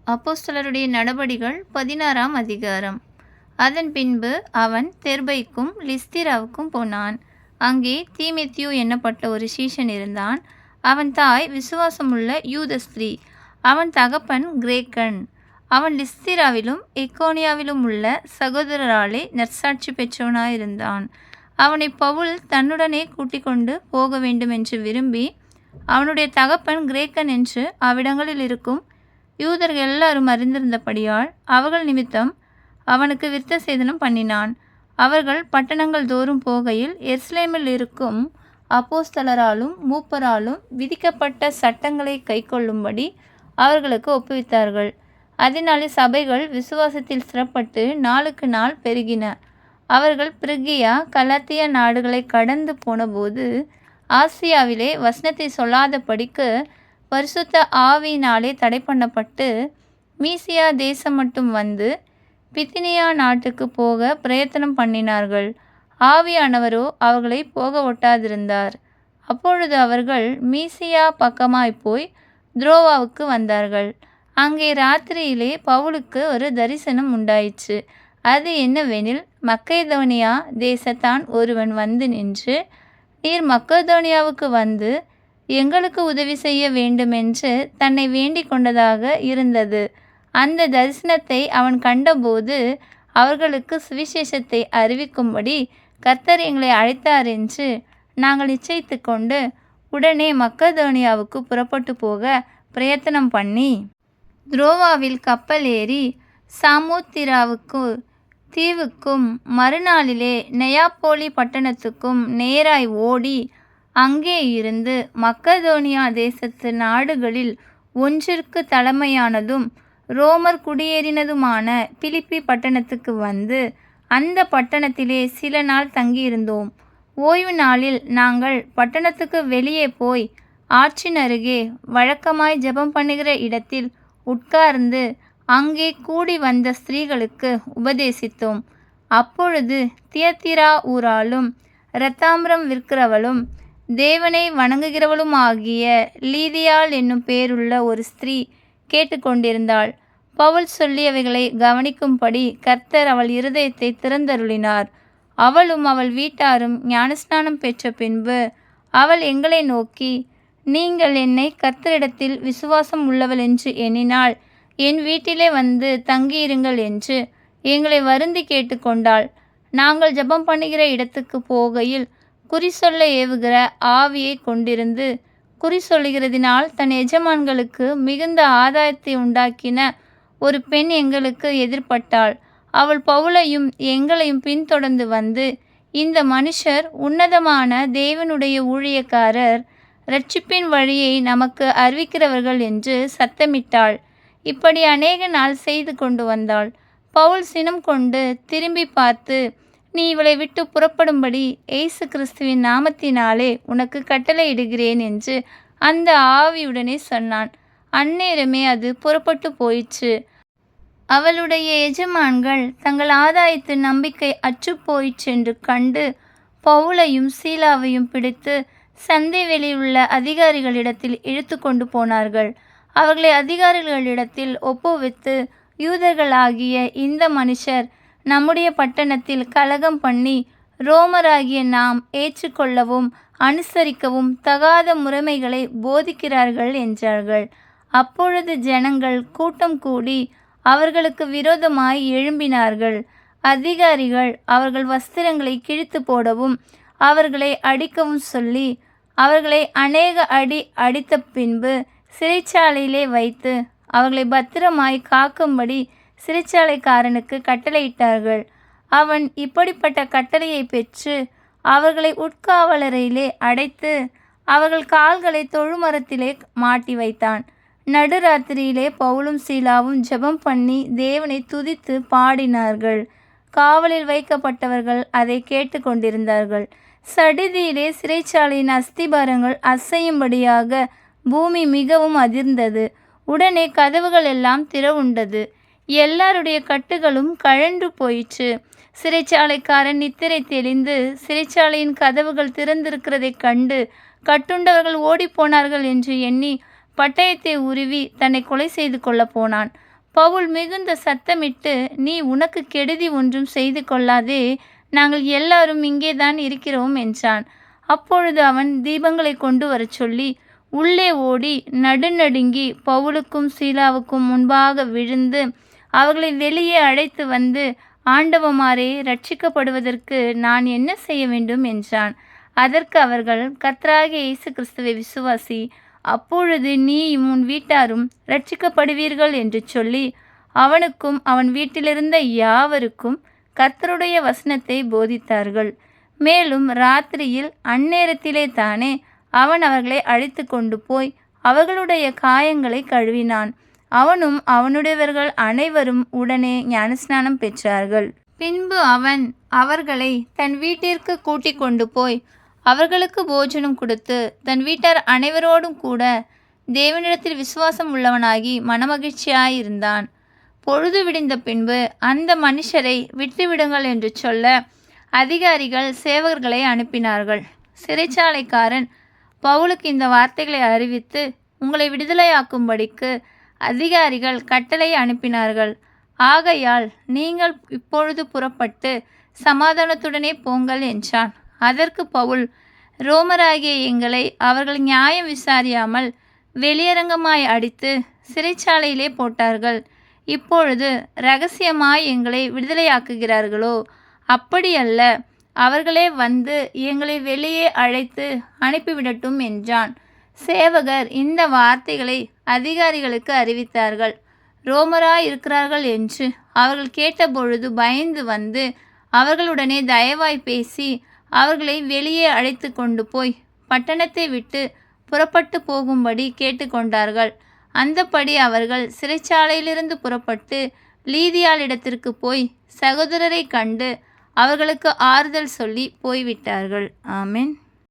அப்போஸ்தலருடைய நடபடிகள் 16ஆம் அதிகாரம். அதன் பின்பு அவன் தெர்பைக்கும் லிஸ்திராவுக்கும் போனான். அங்கே தீமோத்தேயு என்னப்பட்ட ஒரு சீஷன் இருந்தான். அவன் தாய் விசுவாசமுள்ள யூத ஸ்திரீ. அவன் தகப்பன் கிரேக்கன். அவன் லிஸ்திராவிலும் இக்கோனியாவிலும் உள்ள சகோதரராலே நற்சாட்சி பெற்றவனாயிருந்தான். அவனை பவுல் தன்னுடனே கூட்டிக் கொண்டு போக வேண்டுமென்று விரும்பி, அவனுடைய தகப்பன் கிரேக்கன் என்று அவ்விடங்களில் இருக்கும் யூதர்கள் எல்லாரும் அறிந்திருந்தபடியால் அவர்கள் நிமித்தம் அவனுக்கு விருத்த சேதனம் பண்ணினான். அவர்கள் பட்டணங்கள் தோறும் போகையில் எருசலேமில் இருக்கும் அப்போஸ்தலராலும் மூப்பராலும் விதிக்கப்பட்ட சட்டங்களை கைக்கொள்ளும்படி அவர்களுக்கு ஒப்புவித்தார்கள். அதனாலே சபைகள் விசுவாசத்தில் ஸ்திரப்பட்டு நாளுக்கு நாள் பெருகின. அவர்கள் பிரிகியா கலாத்தியா நாடுகளை கடந்து போனபோது ஆசியாவிலே வசனத்தை சொல்லாதபடிக்கு பரிசுத்த ஆவியினாலே தடை பண்ணப்பட்டு மீசியா தேசம் மட்டும் வந்து பித்தினியா நாட்டுக்கு போக பிரயத்தனம் பண்ணினார்கள். ஆவியானவரோ அவர்களை போக ஒட்டாதிருந்தார். அப்பொழுது அவர்கள் மீசியா பக்கமாய் போய் துரோவாவுக்கு வந்தார்கள். அங்கே ராத்திரியிலே பவுலுக்கு ஒரு தரிசனம் உண்டாயிற்று. அது என்னவெனில், மக்கெதோனியா தேசத்தான் ஒருவன் வந்து நின்று, நீர் மக்கெதோனியாவுக்கு வந்து எங்களுக்கு உதவி செய்ய வேண்டுமென்று தன்னை வேண்டிக் கொண்டதாக இருந்தது. அந்த தரிசனத்தை அவன் கண்டபோது அவர்களுக்கு சுவிசேஷத்தை அறிவிக்கும்படி கர்த்தர் எங்களை அழைத்தார் என்று நாங்கள் நிச்சயித்து கொண்டு உடனே மக்கெதோனியாவுக்கு புறப்பட்டு போக பிரயத்தனம் பண்ணி, துரோவாவில் கப்பல் ஏறி சாமோத்திராவுக்கு தீவுக்கும் மறுநாளிலே நெயாப்போலி பட்டணத்துக்கும் நேராய் ஓடி அங்கே இருந்து மக்கெதோனியா தேசத்து நாடுகளில் ஒன்றிற்கு தலைமையானதும் ரோமர் குடியேறினதுமான பிலிப்பி பட்டணத்துக்கு வந்து அந்த பட்டணத்திலே சில நாள் தங்கியிருந்தோம். ஓய்வு நாளில் நாங்கள் பட்டணத்துக்கு வெளியே போய் ஆற்றின் அருகே வழக்கமாய் ஜெபம் பண்ணுகிற இடத்தில் உட்கார்ந்து அங்கே கூடி வந்த ஸ்திரீகளுக்கு உபதேசித்தோம். அப்பொழுது தியத்திரா ஊராலும் இரத்தாம்பரம் விற்கிறவளும் தேவனை வணங்குகிறவளும் ஆகிய லீதியாள் என்னும் பேருள்ள ஒரு ஸ்திரீ கேட்டுக்கொண்டிருந்தாள். பவுல் சொல்லியவைகளை கவனிக்கும்படி கர்த்தர் அவள் இருதயத்தை திறந்தருளினார். அவளும் அவள் வீட்டாரும் ஞானஸ்நானம் பெற்ற பின்பு அவள் எங்களை நோக்கி, நீங்கள் என்னை கர்த்தரிடத்தில் விசுவாசம் உள்ளவள் என்று எண்ணினால் என் வீட்டிலே வந்து தங்கியிருங்கள் என்று எங்களை வருந்தி கேட்டுக்கொண்டாள். நாங்கள் ஜெபம் பண்ணுகிற இடத்துக்கு போகையில் குறி சொல்ல ஏவுகிற ஆவியை கொண்டிருந்து குறி சொல்லுகிறதினால் தன் எஜமான்களுக்கு மிகுந்த ஆதாயத்தை உண்டாக்கின ஒரு பெண் எங்களுக்கு எதிர்பட்டாள். அவள் பவுலையும் எங்களையும் பின்தொடர்ந்து வந்து, இந்த மனுஷர் உன்னதமான தேவனுடைய ஊழியக்காரர், இரட்சிப்பின் வழியை நமக்கு அறிவிக்கிறவர்கள் என்று சத்தமிட்டாள். இப்படி அநேக நாள் செய்து கொண்டு வந்தாள். பவுல் சினம் கொண்டு திரும்பி பார்த்து, நீ இவளை விட்டு புறப்படும்படி இயேசு கிறிஸ்துவின் நாமத்தினாலே உனக்கு கட்டளையிடுகிறேன் என்று அந்த ஆவியுடனே சொன்னான். அந்நேரமே அது புறப்பட்டு போயிற்று. அவளுடைய எஜமான்கள் தங்கள் ஆதாயத்து நம்பிக்கை அற்றுப்போயிற்றென்று கண்டு பவுலையும் சீலாவையும் பிடித்து சந்தை வெளியுள்ள அதிகாரிகளிடத்தில் இழுத்து கொண்டு போனார்கள். அவர்களை அதிகாரிகளிடத்தில் ஒப்புவித்து, யூதர்களாகிய இந்த மனுஷர் நம்முடைய பட்டணத்தில் கலகம் பண்ணி ரோமராகிய நாம் ஏற்றுக்கொள்ளவும் அனுசரிக்கவும் தகாத முறைமைகளை போதிக்கிறார்கள் என்றார்கள். அப்பொழுது ஜனங்கள் கூட்டம் கூடி அவர்களுக்கு விரோதமாய் எழும்பினார்கள். அதிகாரிகள் அவர்கள் வஸ்திரங்களை கிழித்து போடவும் அவர்களை அடிக்கவும் சொல்லி அவர்களை அநேக அடி அடித்த பின்பு சிறைச்சாலையிலே வைத்து அவர்களை பத்திரமாய் காக்கும்படி சிறைச்சாலைக்காரனுக்கு கட்டளையிட்டார்கள். அவன் இப்படிப்பட்ட கட்டளையை பெற்று அவர்களை உட்காவலறையிலே அடைத்து அவர்கள் கால்களை தொழுமரத்திலே மாட்டி வைத்தான். நடுராத்திரியிலே பவுலும் சீலாவும் ஜெபம் பண்ணி தேவனை துதித்து பாடினார்கள். காவலில் வைக்கப்பட்டவர்கள் அதை கேட்டு கொண்டிருந்தார்கள். சடிதியிலே சிறைச்சாலையின் அஸ்திபாரங்கள் அசையும்படியாக பூமி மிகவும் அதிர்ந்தது. உடனே கதவுகள் எல்லாம் திறவுண்டது. எல்லாருடைய கட்டுகளும் கழன்று போயிற்று. சிறைச்சாலைக்காரன் நித்திரை தெளிந்து சிறைச்சாலையின் கதவுகள் திறந்திருக்கிறதைக் கண்டு கட்டுண்டவர்கள் ஓடிப்போனார்கள் என்று எண்ணி பட்டயத்தை உருவி தன்னை கொலை செய்து கொள்ள போனான். பவுல் மிகுந்த சத்தமிட்டு, நீ உனக்கு கெடுதி ஒன்றும் செய்து கொள்ளாதே, நாங்கள் எல்லாரும் இங்கேதான் இருக்கிறோம் என்றான். அப்பொழுது அவன் தீபங்களை கொண்டு வரச் சொல்லி உள்ளே ஓடி நடுநடுங்கி பவுலுக்கும் சீலாவுக்கும் முன்பாக விழுந்து அவர்களை வெளியே அழைத்து வந்து, ஆண்டவமாரே, ரட்சிக்கப்படுவதற்கு நான் என்ன செய்ய வேண்டும் என்றான். அதற்கு அவர்கள், கர்த்தராகிய இயேசு கிறிஸ்துவை விசுவாசி, அப்பொழுது நீயும் உன் வீட்டாரும் ரட்சிக்கப்படுவீர்கள் என்று சொல்லி அவனுக்கும் அவன் வீட்டிலிருந்த யாவருக்கும் கர்த்தருடைய வசனத்தை போதித்தார்கள். மேலும் ராத்திரியில் அந்நேரத்திலே தானே அவன் அவர்களை அழைத்து கொண்டு போய் அவர்களுடைய காயங்களை கழுவினான். அவனும் அவனுடையவர்கள் அனைவரும் உடனே ஞானஸ்நானம் பெற்றார்கள். பின்பு அவன் அவர்களை தன் வீட்டிற்கு கூட்டிக் கொண்டு போய் அவர்களுக்கு போஜனம் கொடுத்து தன் வீட்டார் அனைவரோடும் கூட தேவனிடத்தில் விசுவாசம் உள்ளவனாகி மனமகிழ்ச்சியாயிருந்தான். பொழுது விடிந்த பின்பு அந்த மனுஷரை விட்டுவிடுங்கள் என்று சொல்ல அதிகாரிகள் சேவகர்களை அனுப்பினார்கள். சிறைச்சாலைக்காரன் பவுலுக்கு இந்த வார்த்தைகளை அறிவித்து உங்களை விடுதலையாக்கும்படிக்கு அதிகாரிகள் கட்டளை அனுப்பினார்கள். ஆகையால் நீங்கள் இப்பொழுது புறப்பட்டு சமாதானத்துடனே போங்கள் என்றான். அதற்கு பவுல், ரோமராகிய எங்களை அவர்கள் நியாயம் விசாரியாமல் வெளியரங்கமாய் அடித்து சிறைச்சாலையிலே போட்டார்கள். இப்பொழுது இரகசியமாய் எங்களை விடுதலையாக்குகிறார்களோ? அப்படியல்ல, அவர்களே வந்து எங்களை வெளியே அழைத்து அனுப்பிவிடட்டும் என்றான். சேவகர் இந்த வார்த்தைகளை அதிகாரிகளுக்கு அறிவித்தார்கள். ரோமராய் இருக்கிறார்கள் என்று அவர்கள் கேட்டபொழுது பயந்து வந்து அவர்களுடனே தயவாய் பேசி அவர்களை வெளியே அழைத்து கொண்டு போய் பட்டணத்தை விட்டு புறப்பட்டு போகும்படி கேட்டுக்கொண்டார்கள். அந்தப்படி அவர்கள் சிறைச்சாலையிலிருந்து புறப்பட்டு லீதியாளிடத்திற்கு போய் சகோதரரை கண்டு அவர்களுக்கு ஆறுதல் சொல்லி போய்விட்டார்கள். ஆமென்.